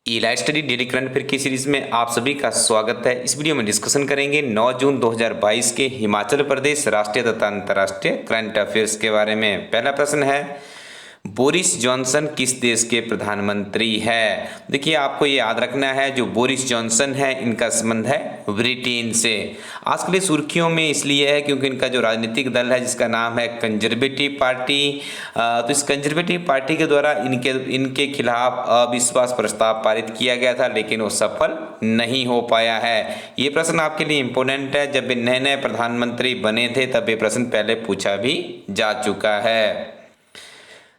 Elite study daily current affair की series में आप सभी का स्वागत है। इस वीडियो में डिस्कशन करेंगे 9 जून 2022 के हिमाचल प्रदेश राष्ट्रीय तथा अंतर्राष्ट्रीय करंट अफेयर्स के बारे में। पहला प्रश्न है, बोरिस जॉनसन किस देश के प्रधानमंत्री है? देखिए, आपको ये याद रखना है, जो बोरिस जॉनसन है इनका संबंध है ब्रिटेन से। आज के लिए सुर्खियों में इसलिए है क्योंकि इनका जो राजनीतिक दल है जिसका नाम है कंजर्वेटिव पार्टी, तो इस कंजर्वेटिव पार्टी के द्वारा इनके खिलाफ अविश्वास प्रस्ताव पारित किया गया था, लेकिन वो सफल नहीं हो पाया है। ये प्रश्न आपके लिए इम्पोर्टेंट है। जब नए नए प्रधानमंत्री बने थे तब ये प्रश्न पहले पूछा भी जा चुका है।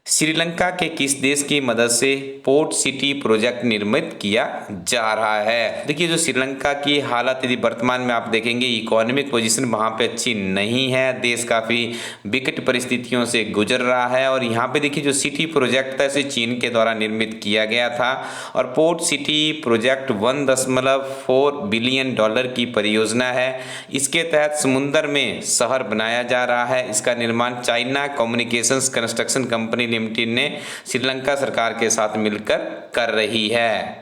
श्रीलंका के किस देश की मदद से पोर्ट सिटी प्रोजेक्ट निर्मित किया जा रहा है? देखिए, जो श्रीलंका की हालत यदि वर्तमान में आप देखेंगे, इकोनॉमिक पोजीशन वहाँ पे अच्छी नहीं है। देश काफ़ी विकट परिस्थितियों से गुजर रहा है और यहाँ पे देखिए जो सिटी प्रोजेक्ट था इसे चीन के द्वारा निर्मित किया गया था और पोर्ट सिटी प्रोजेक्ट $1.4 बिलियन की परियोजना है। इसके तहत समुद्र में शहर बनाया जा रहा है। इसका निर्माण China communications construction company limited ने श्रीलंका सरकार के साथ मिलकर कर रही है।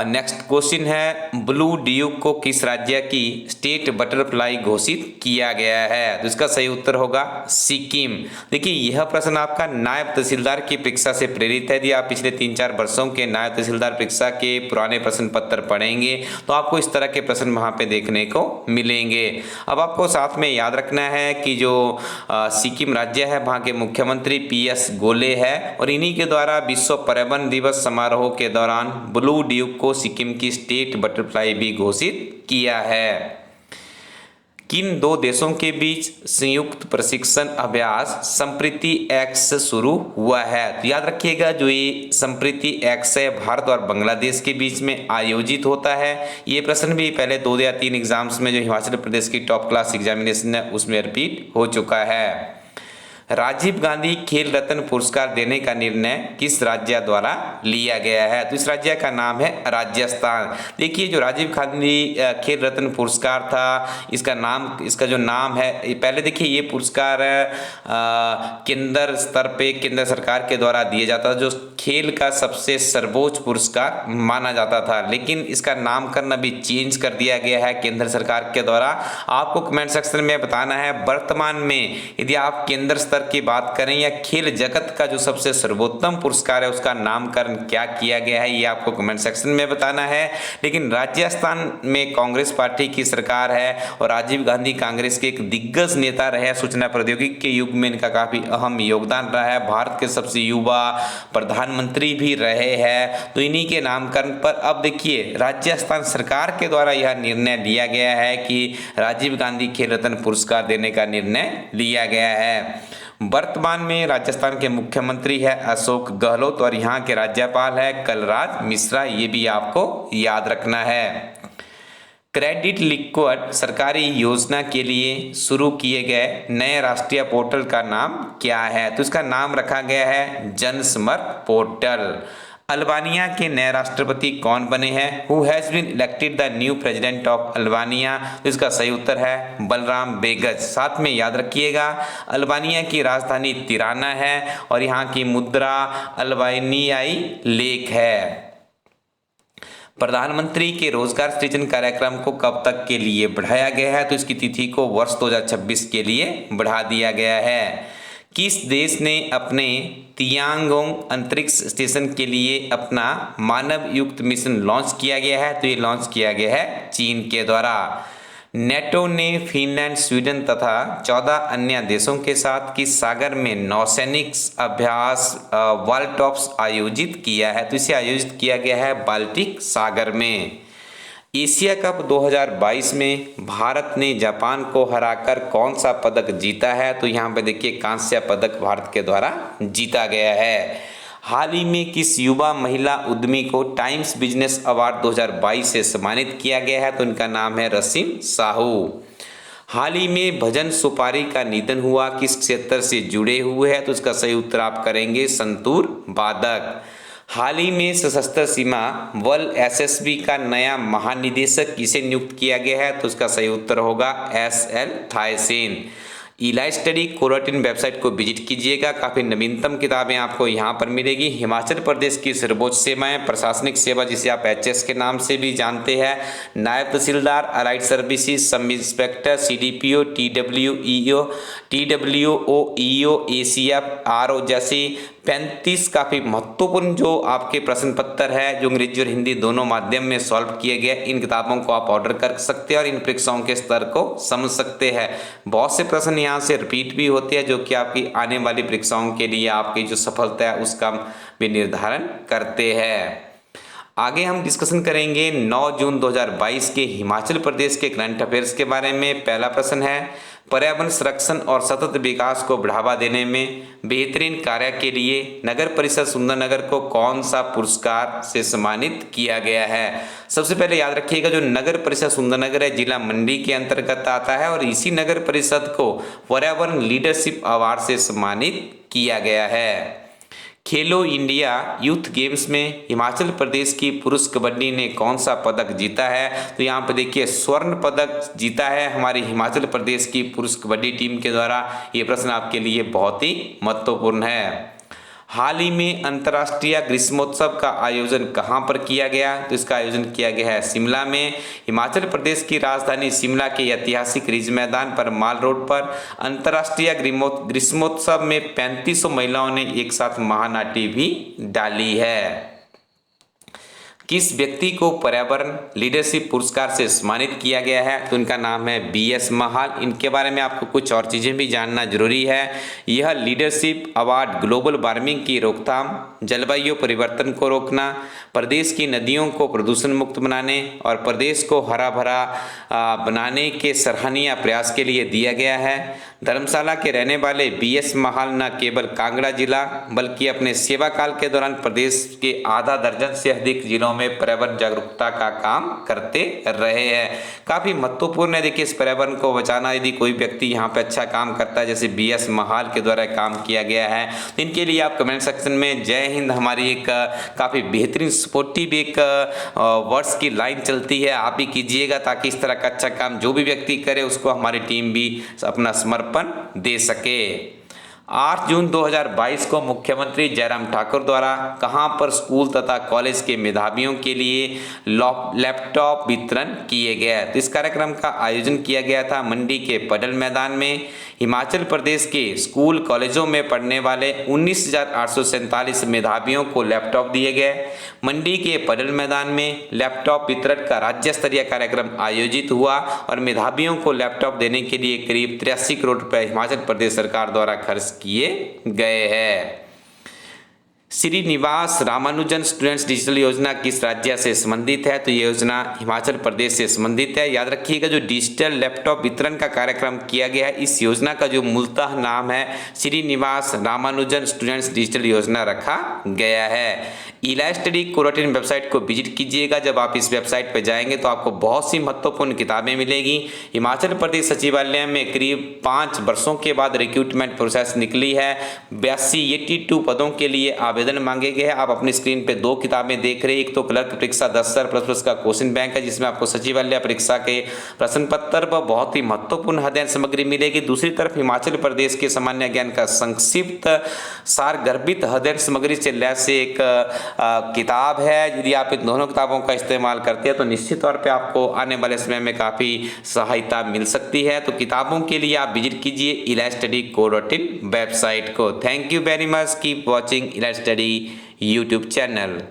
नेक्स्ट क्वेश्चन है, ब्लू ड्यूक को किस राज्य की स्टेट बटरफ्लाई घोषित किया गया है? तो इसका सही उत्तर होगा सिक्किम। देखिए, यह प्रश्न आपका नायब तहसीलदार की परीक्षा से प्रेरित है। यदि आप पिछले 3-4 वर्षों के नायब तहसीलदार परीक्षा के पुराने प्रश्न पत्र पढ़ेंगे तो आपको इस तरह के प्रश्न वहां पे देखने को मिलेंगे। अब आपको साथ में याद रखना है कि जो सिक्किम राज्य है वहां के मुख्यमंत्री PS गोले है और इन्हीं के द्वारा विश्व पर्यावरण दिवस समारोह के दौरान ब्लू ड्यूक को सिक्किम की स्टेट बटरफ्लाई भी घोषित किया है। किन दो देशों के बीच संयुक्त प्रशिक्षण अभ्यास संप्रीति एक्स शुरू हुआ है? तो याद रखिएगा, जो ये संप्रीति एक्स है भारत और बांग्लादेश के बीच में आयोजित होता है। ये प्रश्न भी पहले 2 या 3 एग्जाम्स में जो हिमाचल प्रदेश की टॉप क्लास एग्जामिनेशन है उसमें रिपीट हो चुका है। राजीव गांधी खेल रत्न पुरस्कार देने का निर्णय किस राज्य द्वारा लिया गया है? तो इस राज्य का नाम है राजस्थान। देखिए, जो राजीव गांधी खेल रत्न पुरस्कार था, इसका जो नाम है, पहले देखिए ये पुरस्कार केंद्र स्तर पे केंद्र सरकार के द्वारा दिया जाता था, जो खेल का सबसे सर्वोच्च पुरस्कार माना जाता था, लेकिन इसका नामकरण अभी चेंज कर दिया गया है केंद्र सरकार के द्वारा। आपको कमेंट सेक्शन में बताना है वर्तमान में यदि आप केंद्र स्तर की बात करें या खेल जगत का जो सबसे सर्वोत्तम पुरस्कार है उसका नामकरण क्या किया गया है, ये आपको कमेंट सेक्शन में बताना है। लेकिन राजस्थान में कांग्रेस पार्टी की सरकार है और राजीव गांधी कांग्रेस के एक दिग्गज नेता रहे। सूचना प्रौद्योगिकी के युग में इनका काफी अहम योगदान रहा है। भारत के सबसे युवा प्रधानमंत्री भी रहे हैं। तो इन्हीं के नामकरण पर अब देखिए राजस्थान सरकार के द्वारा यह निर्णय लिया गया है कि राजीव गांधी खेल रत्न पुरस्कार देने का निर्णय लिया गया है। वर्तमान में राजस्थान के मुख्यमंत्री है अशोक गहलोत और यहाँ के राज्यपाल है कलराज मिश्रा। ये भी आपको याद रखना है। क्रेडिट लिक्विड सरकारी योजना के लिए शुरू किए गए नए राष्ट्रीय पोर्टल का नाम क्या है? तो इसका नाम रखा गया है जनसमर्थ पोर्टल। अल्बानिया के नए राष्ट्रपति कौन बने हैं? Who has been elected the new president of Albania? तो इसका सही उत्तर है बलराम बेगच। साथ में याद रखिएगा, अल्बानिया की राजधानी तिराना है और यहाँ की मुद्रा अल्बानियाई लेक है। प्रधानमंत्री के रोजगार सृजन कार्यक्रम को कब तक के लिए बढ़ाया गया है? तो इसकी तिथि को वर्ष 2026 के लिए बढ़ा दिया गया है। किस देश ने अपने तियांगोंग अंतरिक्ष स्टेशन के लिए अपना मानव युक्त मिशन लॉन्च किया गया है? तो ये लॉन्च किया गया है चीन के द्वारा। नेटो ने फिनलैंड, स्वीडन तथा 14 अन्य देशों के साथ किस सागर में नौसैनिक अभ्यास वाल्टॉप्स आयोजित किया है? तो इसे आयोजित किया गया है बाल्टिक सागर में। एशिया कप 2022 में भारत ने जापान को हराकर कौन सा पदक जीता है? तो यहाँ पे देखिए कांस्य पदक भारत के द्वारा जीता गया है। हाल ही में किस युवा महिला उद्यमी को टाइम्स बिजनेस अवार्ड 2022 से सम्मानित किया गया है? तो इनका नाम है रसीम साहू। हाल ही में भजन सुपारी का निधन हुआ, किस क्षेत्र से जुड़े हुए हैं? तो इसका सही उत्तर आप करेंगे संतूर वादक। हाल ही में सशस्त्र सीमा बल SSB का नया महानिदेशक किसे नियुक्त किया गया है? तो इसका सही उत्तर होगा SL थायसेन। इलाइट स्टडी कोरोटिन वेबसाइट को विजिट कीजिएगा। काफ़ी नवीनतम किताबें आपको यहाँ पर मिलेगी। हिमाचल प्रदेश की सर्वोच्च सेवाएं, प्रशासनिक सेवा जिसे आप एचएस के नाम से भी जानते हैं, naib tehsildar, allied services, sub inspector, CDPO, TWO, EO, ACF, RO जैसी 35 काफ़ी महत्वपूर्ण जो आपके प्रश्न पत्र है जो अंग्रेजी और हिंदी दोनों माध्यम में सॉल्व किए गए, इन किताबों को आप ऑर्डर कर सकते हैं और इन परीक्षाओं के स्तर को समझ सकते हैं। बहुत से प्रश्न यहाँ से रिपीट भी होते हैं जो कि आपकी आने वाली परीक्षाओं के लिए आपकी जो सफलता है उसका भी निर्धारण करते हैं। आगे हम डिस्कशन करेंगे 9 जून 2022 के हिमाचल प्रदेश के करंट अफेयर्स के बारे में। पहला प्रश्न है, पर्यावरण संरक्षण और सतत विकास को बढ़ावा देने में बेहतरीन कार्य के लिए नगर परिषद सुंदरनगर को कौन सा पुरस्कार से सम्मानित किया गया है? सबसे पहले याद रखिएगा जो नगर परिषद सुंदरनगर है जिला मंडी के अंतर्गत आता है और इसी नगर परिषद को पर्यावरण लीडरशिप अवार्ड से सम्मानित किया गया है। खेलो इंडिया यूथ गेम्स में हिमाचल प्रदेश की पुरुष कबड्डी ने कौन सा पदक जीता है? तो यहाँ पर देखिए स्वर्ण पदक जीता है हमारी हिमाचल प्रदेश की पुरुष कबड्डी टीम के द्वारा। ये प्रश्न आपके लिए बहुत ही महत्वपूर्ण है। हाल ही में अंतर्राष्ट्रीय ग्रीष्मोत्सव का आयोजन कहाँ पर किया गया? तो इसका आयोजन किया गया है शिमला में। हिमाचल प्रदेश की राजधानी शिमला के ऐतिहासिक रिज मैदान पर माल रोड पर अंतर्राष्ट्रीय ग्रीष्मोत्सव में 3500 महिलाओं ने एक साथ महानाटी भी डाली है। किस व्यक्ति को पर्यावरण लीडरशिप पुरस्कार से सम्मानित किया गया है? तो इनका नाम है बीएस महाल। इनके बारे में आपको कुछ और चीज़ें भी जानना जरूरी है। यह लीडरशिप अवार्ड ग्लोबल वार्मिंग की रोकथाम, जलवायु परिवर्तन को रोकना, प्रदेश की नदियों को प्रदूषण मुक्त बनाने और प्रदेश को हरा भरा बनाने के सराहनीय प्रयास के लिए दिया गया है। धर्मशाला के रहने वाले बीएस महाल न केवल कांगड़ा जिला बल्कि अपने सेवा काल के दौरान प्रदेश के आधा दर्जन से अधिक जिलों में पर्यावरण जागरूकता का काम करते रहे हैं। काफ़ी महत्वपूर्ण है। देखिए इस पर्यावरण को बचाना, यदि कोई व्यक्ति यहाँ पे अच्छा काम करता है जैसे बीएस महाल के द्वारा काम किया गया है तो इनके लिए आप कमेंट सेक्शन में जय हिंद हमारी एक काफ़ी बेहतरीन सपोर्टिव एक वर्ड्स की लाइन चलती है, आप भी कीजिएगा ताकि इस तरह का अच्छा काम जो भी व्यक्ति करे उसको हमारी टीम भी अपना समर्पण दे सके। 8 जून 2022 को मुख्यमंत्री जयराम ठाकुर द्वारा कहां पर स्कूल तथा कॉलेज के मेधावियों के लिए लैपटॉप वितरण किए गए? तो इस कार्यक्रम का आयोजन किया गया था मंडी के पडल मैदान में। हिमाचल प्रदेश के स्कूल कॉलेजों में पढ़ने वाले 19,847 मेधावियों को लैपटॉप दिए गए। मंडी के पडल मैदान में लैपटॉप वितरण का राज्य स्तरीय कार्यक्रम आयोजित हुआ और मेधावियों को लैपटॉप देने के लिए करीब 83 करोड़ रुपए हिमाचल प्रदेश सरकार द्वारा खर्च किए गए हैं। श्रीनिवास रामानुजन स्टूडेंट्स डिजिटल योजना किस राज्य से संबंधित है? तो ये योजना हिमाचल प्रदेश से संबंधित है। याद रखिएगा जो डिजिटल लैपटॉप वितरण का कार्यक्रम किया गया है इस योजना का जो मूलतः नाम है श्रीनिवास रामानुजन स्टूडेंट्स डिजिटल योजना रखा गया है। इलाइट स्टडी कोरोटिन वेबसाइट को विजिट कीजिएगा। जब आप इस वेबसाइट पर जाएंगे तो आपको बहुत सी महत्वपूर्ण किताबें मिलेगी। हिमाचल प्रदेश सचिवालय में करीब 5 वर्षों के बाद रिक्रूटमेंट प्रोसेस निकली है। 82 पदों के लिए आवेदन मांगे गए हैं। आप अपनी स्क्रीन पे 2 किताबें देख रहे हैं। एक तो क्लर्क परीक्षा 10,000+ का क्वेश्चन बैंक है जिसमें आपको सचिवालय परीक्षा के प्रश्न पत्र पर बहुत ही महत्वपूर्ण अध्ययन सामग्री मिलेगी। दूसरी तरफ हिमाचल प्रदेश के सामान्य ज्ञान का संक्षिप्त सार गर्भित अध्ययन सामग्री से लैस एक किताब है। यदि आप इन दोनों किताबों का इस्तेमाल करते हैं तो निश्चित तौर पे आपको आने वाले समय में काफ़ी सहायता मिल सकती है। तो किताबों के लिए आप विजिट कीजिए इलाइट स्टडी कोरोटिन वेबसाइट को। Thank you very much, keep watching elite study YouTube channel.